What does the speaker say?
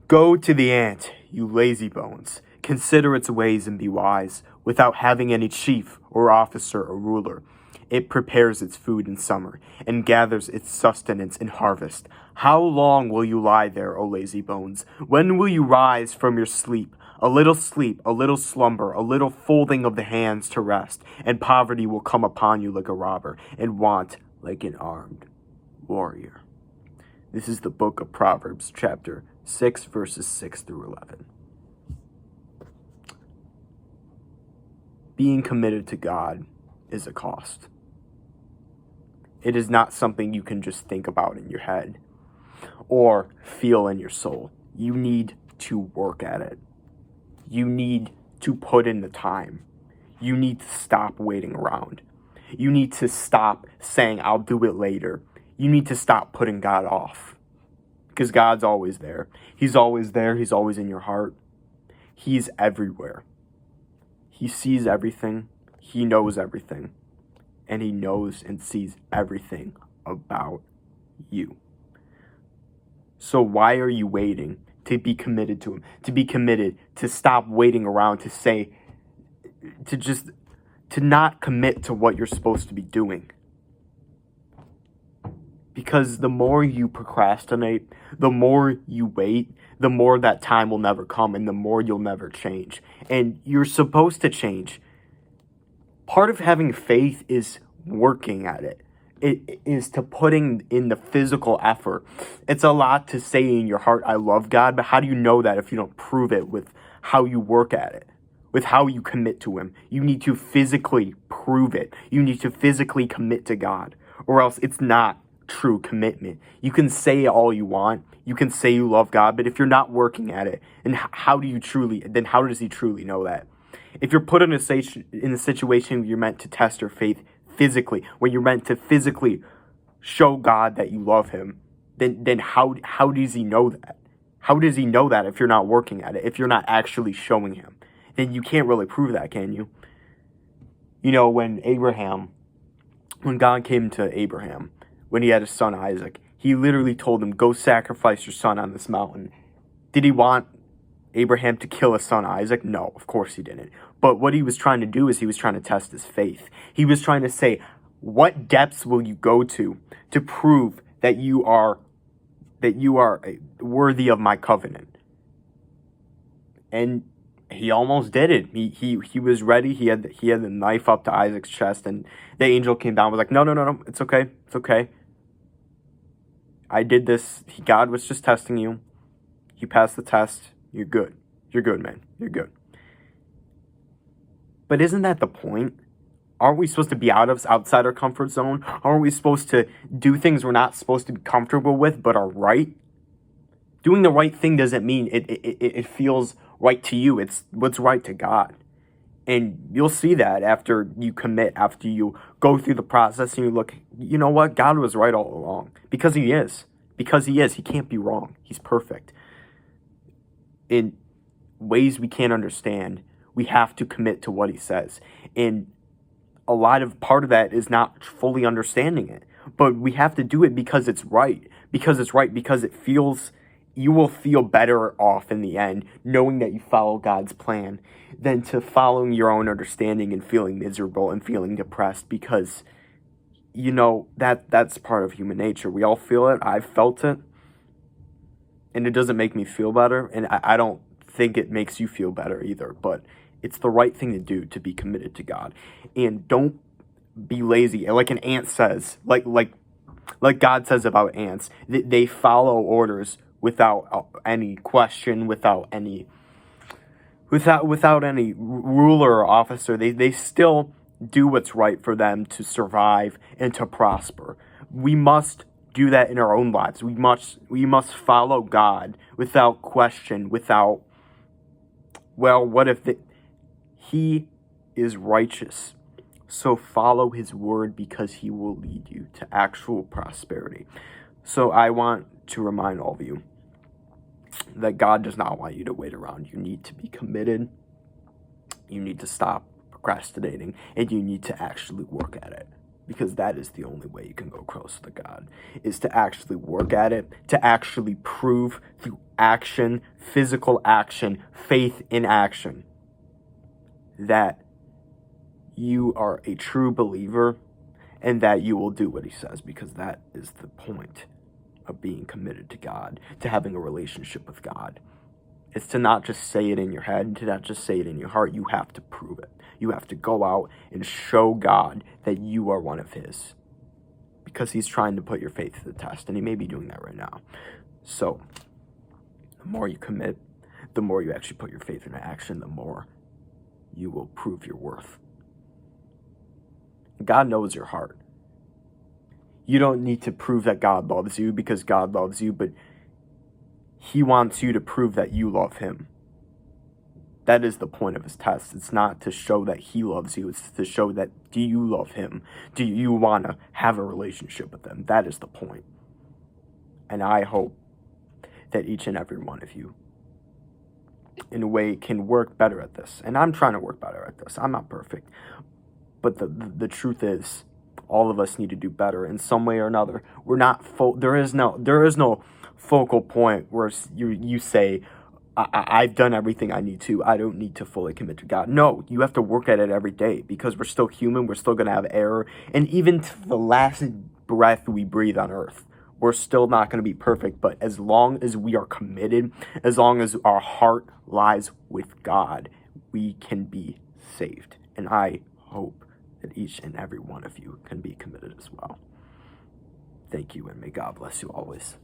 Go to the ant, you lazybones. Consider its ways and be wise, without having any chief or officer or ruler. It prepares its food in summer, and gathers its sustenance in harvest. How long will you lie there, O lazybones? When will you rise from your sleep, a little slumber, a little folding of the hands to rest, and poverty will come upon you like a robber, and want like an armed warrior. This is the book of Proverbs, chapter 6, verses 6 through 11. Being committed to God is a cost. It is not something you can just think about in your head or feel in your soul. You need to work at it. You need to put in the time. You need to stop waiting around. You need to stop saying, I'll do it later. You need to stop putting God off. Because God's always there. He's always there. He's always in your heart. He's everywhere. He sees everything. He knows everything. And he knows and sees everything about you. So why are you waiting to be committed to him? To be committed, to stop waiting around, to say, to not commit to what you're supposed to be doing. Because the more you procrastinate, the more you wait, the more that time will never come and the more you'll never change. And you're supposed to change. Part of having faith is working at it. It is to putting in the physical effort. It's a lot to say in your heart, I love God, but how do you know that if you don't prove it with how you work at it, with how you commit to him? You need to physically prove it. You need to physically commit to God, or else it's not true commitment. You can say all you want. You can say you love God, but if you're not working at it, and how does he truly know that? If you're put in a situation where you're meant to test your faith physically, when you're meant to physically show God that you love him, then how does he know that? How does he know that if you're not working at it, if you're not actually showing him? Then you can't really prove that, can you? You know, when God came to Abraham, when he had his son Isaac, he literally told him, go sacrifice your son on this mountain. Did he want Abraham to kill his son Isaac? No, of course he didn't. But what he was trying to do is he was trying to test his faith. He was trying to say, what depths will you go to prove that you are worthy of my covenant? And he almost did it. He was ready. He had the knife up to Isaac's chest, and the angel came down and was like, no, it's okay. I did this. God was just testing you. You passed the test. You're good. You're good, man. You're good. But isn't that the point? Aren't we supposed to be outside our comfort zone? Aren't we supposed to do things we're not supposed to be comfortable with but are right? Doing the right thing doesn't mean it feels right to you. It's what's right to God. And you'll see that after you commit, after you go through the process and you look, you know what? God was right all along. Because he is. He can't be wrong. He's perfect. In ways we can't understand, we have to commit to what he says. And part of that is not fully understanding it. But we have to do it because it's right. Because you will feel better off in the end knowing that you follow God's plan than to following your own understanding and feeling miserable and feeling depressed, because you know that's part of human nature. We all feel it. I've felt it. And it doesn't make me feel better. And I don't think it makes you feel better either. But it's the right thing to do, to be committed to God. And don't be lazy. Like an ant says, like God says about ants, they follow orders without any question, without any ruler or officer. They still do what's right for them to survive and to prosper. We must do that in our own lives. We must follow God without question, without, well, what if he is righteous? So follow his word, because he will lead you to actual prosperity. So I want to remind all of you that God does not want you to wait around. You need to be committed. You need to stop procrastinating, and you need to actually work at it. because that is the only way you can go close to God, is to actually work at it, to actually prove through action, physical action, faith in action, that you are a true believer and that you will do what he says, because that is the point of being committed to God, to having a relationship with God. It's to not just say it in your head, to not just say it in your heart. You have to prove it. You have to go out and show God that you are one of his, because he's trying to put your faith to the test, and he may be doing that right now. So the more you commit, the more you actually put your faith into action, the more you will prove your worth. God knows your heart. You don't need to prove that God loves you because God loves you, but he wants you to prove that you love him. That is the point of his test. It's not to show that he loves you. It's to show that, do you love him? Do you want to have a relationship with him? That is the point. And I hope that each and every one of you, in a way, can work better at this. And I'm trying to work better at this. I'm not perfect. But the truth is, all of us need to do better in some way or another. We're not there is no focal point where you say, I've done everything I need to. I don't need to fully commit to God. No, you have to work at it every day, because we're still human. We're still going to have error. And even to the last breath we breathe on earth, we're still not going to be perfect. But as long as we are committed, as long as our heart lies with God, we can be saved. And I hope that each and every one of you can be committed as well. Thank you, and may God bless you always.